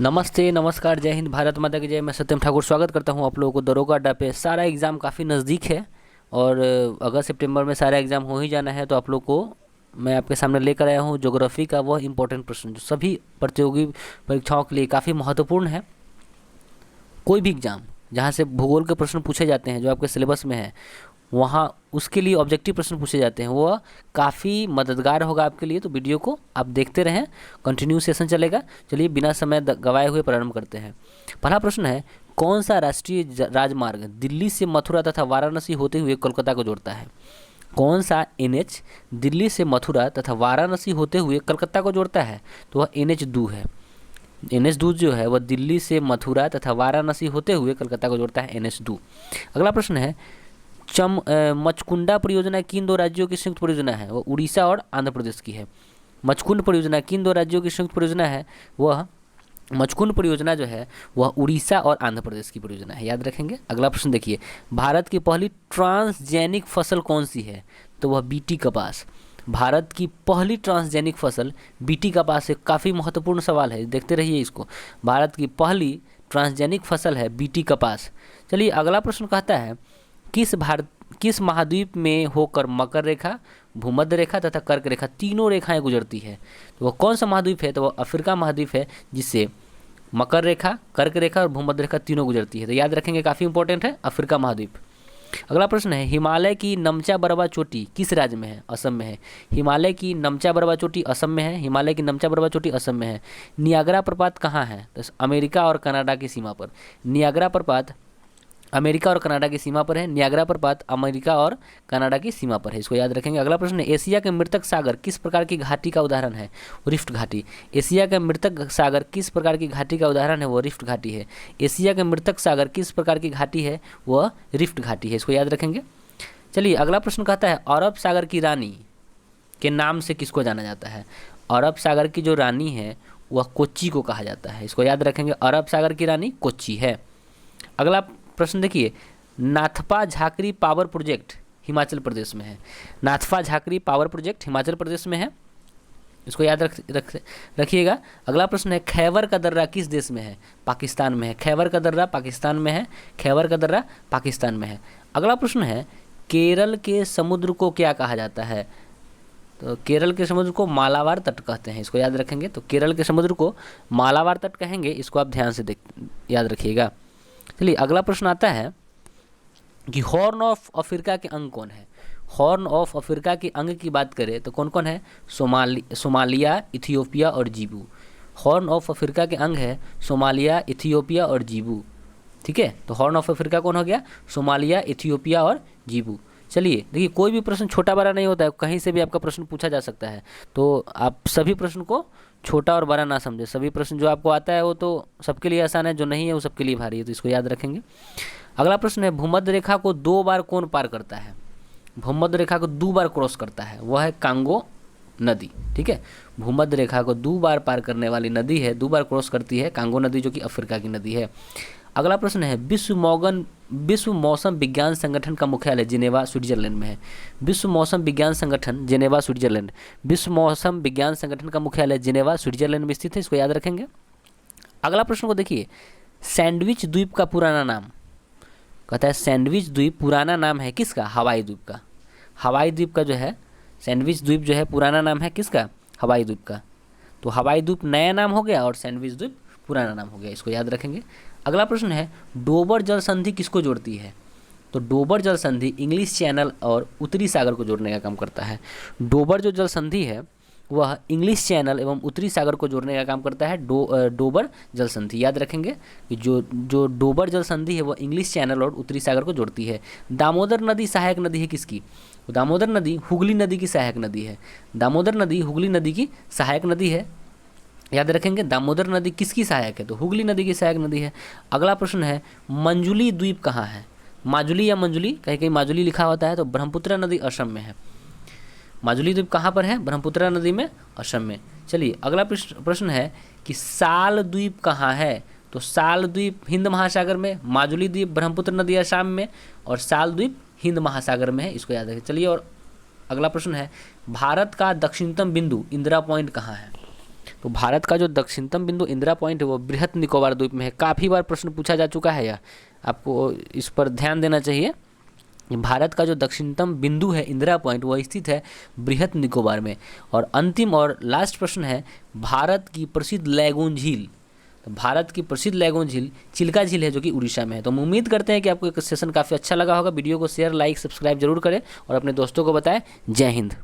नमस्ते, नमस्कार, जय हिंद, भारत माता की जय। मैं सत्यम ठाकुर स्वागत करता हूं आप लोगों को दरोगा अड्डा पे। सारा एग्ज़ाम काफ़ी नज़दीक है और अगस्त सितंबर में सारा एग्ज़ाम हो ही जाना है। तो आप लोग को मैं आपके सामने लेकर आया हूं ज्योग्राफी का वह इम्पोर्टेंट प्रश्न जो सभी प्रतियोगी परीक्षाओं के लिए काफ़ी महत्वपूर्ण है। कोई भी एग्ज़ाम जहां से भूगोल के प्रश्न पूछे जाते हैं जो आपके सिलेबस में है, वहाँ उसके लिए ऑब्जेक्टिव प्रश्न पूछे जाते हैं, वह काफ़ी मददगार होगा आपके लिए। तो वीडियो को आप देखते रहें, कंटिन्यू सेशन चलेगा। चलिए बिना समय गवाए हुए प्रारंभ करते हैं। पहला प्रश्न है, कौन सा राष्ट्रीय राजमार्ग दिल्ली से मथुरा तथा वाराणसी होते हुए कोलकाता को जोड़ता है? कौन सा एनएच दिल्ली से मथुरा तथा वाराणसी होते हुए कलकत्ता को जोड़ता है? तो वह NH2 है। NH2 जो है वह दिल्ली से मथुरा तथा वाराणसी होते हुए कलकत्ता को जोड़ता है, NH2। अगला प्रश्न है, मचकुंडा परियोजना किन दो राज्यों की संयुक्त परियोजना है? वह उड़ीसा और आंध्र प्रदेश की है। मचकुंड परियोजना किन दो राज्यों की संयुक्त परियोजना है? वह मचकुंड परियोजना जो है वह उड़ीसा और आंध्र प्रदेश की परियोजना है, याद रखेंगे। अगला प्रश्न देखिए, भारत की पहली ट्रांसजेनिक फसल कौन सी है? तो वह बीटी कपास। भारत की पहली ट्रांसजेनिक फसल बीटी कपास है। काफ़ी महत्वपूर्ण सवाल है, देखते रहिए इसको। भारत की पहली ट्रांसजेनिक फसल है बीटी कपास। चलिए अगला प्रश्न कहता है, किस महाद्वीप में होकर मकर रेखा, भूमध्य रेखा तथा कर्क रेखा तीनों रेखाएं गुजरती है? तो वह कौन सा महाद्वीप है? तो वह अफ्रीका महाद्वीप है, जिससे मकर रेखा, कर्क रेखा और भूमध्य रेखा तीनों गुजरती है। तो याद रखेंगे, काफ़ी इंपॉर्टेंट है अफ्रीका महाद्वीप। अगला प्रश्न है, हिमालय की नमचा बरवा चोटी किस राज्य में है? असम में है। हिमालय की नमचा बरवा चोटी असम में है। हिमालय की नमचा बरवा चोटी असम में है। नियाग्रा प्रपात कहाँ है? तो अमेरिका और कनाडा की सीमा पर। नियाग्रा प्रपात अमेरिका और कनाडा की सीमा पर है। नियाग्रा प्रपात अमेरिका और कनाडा की सीमा पर है, इसको याद रखेंगे। अगला प्रश्न है, एशिया के मृतक सागर किस प्रकार की घाटी का उदाहरण है? रिफ्ट घाटी। एशिया के मृतक सागर किस प्रकार की घाटी का उदाहरण है? वो रिफ्ट घाटी है। एशिया के मृतक सागर किस प्रकार की घाटी है? वह रिफ्ट घाटी है, इसको याद रखेंगे। चलिए अगला प्रश्न कहता है, अरब सागर की रानी के नाम से किसको जाना जाता है? अरब सागर की जो रानी है वह कोच्चि को कहा जाता है, इसको याद रखेंगे। अरब सागर की रानी कोच्चि है। अगला प्रश्न देखिए, नाथपा झाकरी पावर प्रोजेक्ट हिमाचल प्रदेश में है। नाथपा झाकरी पावर प्रोजेक्ट हिमाचल प्रदेश में है, इसको याद रखिएगा। अगला प्रश्न है, खैबर का दर्रा किस देश में है? पाकिस्तान में है। खैबर का दर्रा पाकिस्तान में है। खैबर का दर्रा पाकिस्तान में है। अगला प्रश्न है, केरल के समुद्र को क्या कहा जाता है? तो केरल के समुद्र को मालाबार तट कहते हैं, इसको याद रखेंगे। तो केरल के समुद्र को मालाबार तट कहेंगे, इसको आप ध्यान से याद रखिएगा। चलिए अगला प्रश्न आता है कि हॉर्न ऑफ अफ्रीका के अंग कौन है? हॉर्न ऑफ अफ्रीका के अंग की बात करें तो कौन कौन है? सोमालिया, इथियोपिया और जिबू। हॉर्न ऑफ अफ्रीका के अंग है सोमालिया, इथियोपिया और जिबू। ठीक है, तो हॉर्न ऑफ अफ्रीका कौन हो गया? सोमालिया, इथियोपिया और जिबू। चलिए देखिए, कोई भी प्रश्न छोटा बड़ा नहीं होता है, कहीं से भी आपका प्रश्न पूछा जा सकता है। तो आप सभी प्रश्न को छोटा और बड़ा ना समझे। सभी प्रश्न जो आपको आता है वो तो सबके लिए आसान है, जो नहीं है वो सबके लिए भारी है, तो इसको याद रखेंगे। अगला प्रश्न है, भूमध्य रेखा को 2 बार कौन पार करता है? भूमध्य रेखा को 2 बार क्रॉस करता है, वह है कांगो नदी। ठीक है, भूमध्य रेखा को 2 बार पार करने वाली नदी है, 2 बार क्रॉस करती है कांगो नदी, जो कि अफ्रीका की नदी है। अगला प्रश्न है, विश्व मौसम विज्ञान संगठन का मुख्यालय जिनेवा स्विट्जरलैंड में है। विश्व मौसम विज्ञान संगठन जिनेवा स्विट्जरलैंड। विश्व मौसम विज्ञान संगठन का मुख्यालय जिनेवा स्विट्जरलैंड में स्थित है, इसको याद रखेंगे। अगला प्रश्न को देखिए, सैंडविच द्वीप का पुराना नाम कहता है, सैंडविच द्वीप पुराना नाम है किसका? हवाई द्वीप का। हवाई द्वीप का जो है सैंडविच द्वीप जो है पुराना नाम है किसका? हवाई द्वीप का। तो हवाई द्वीप नया नाम हो गया और सैंडविच द्वीप पुराना नाम हो गया, इसको याद रखेंगे। अगला प्रश्न है, डोबर जल संधि किसको जोड़ती है? तो डोबर जल संधि इंग्लिश चैनल और उत्तरी सागर को जोड़ने का काम करता है। डोबर जो जल संधि है वह इंग्लिश चैनल एवं उत्तरी सागर को जोड़ने का काम करता है। डोबर जल संधि याद रखेंगे कि जो डोबर जल संधि है वह इंग्लिश चैनल और उत्तरी सागर को जोड़ती है। दामोदर नदी सहायक नदी है किसकी? दामोदर नदी हुगली नदी की सहायक नदी है। दामोदर नदी हुगली नदी की सहायक नदी है, याद रखेंगे। दामोदर नदी किसकी सहायक है? तो हुगली नदी की सहायक नदी है। अगला प्रश्न है, मंजुली द्वीप कहाँ है? माजुली या मंजुली, कहीं कहीं माजुली लिखा होता है, तो ब्रह्मपुत्र नदी असम में है। माजुली द्वीप कहाँ पर है? ब्रह्मपुत्र नदी में, असम में। चलिए अगला प्रश्न है कि साल द्वीप कहाँ है? तो साल द्वीप हिंद महासागर में, माजुली द्वीप ब्रह्मपुत्र नदी असम में और साल द्वीप हिंद महासागर में है, इसको याद रखें। चलिए और अगला प्रश्न है, भारत का दक्षिणतम बिंदु इंदिरा पॉइंट कहाँ है? तो भारत का जो दक्षिणतम बिंदु इंदिरा पॉइंट है वो बृहत निकोबार द्वीप में है। काफ़ी बार प्रश्न पूछा जा चुका है यह, आपको इस पर ध्यान देना चाहिए। भारत का जो दक्षिणतम बिंदु है इंदिरा पॉइंट वह स्थित है बृहत निकोबार में। और अंतिम और लास्ट प्रश्न है, भारत की प्रसिद्ध लैगून झील। तो भारत की प्रसिद्ध लैगून झील चिल्का झील है जो कि उड़ीसा में है। तो हम उम्मीद करते हैं कि आपको एक सेशन काफ़ी अच्छा लगा होगा। वीडियो को शेयर, लाइक, सब्सक्राइब जरूर करें और अपने दोस्तों को बताएं। जय हिंद।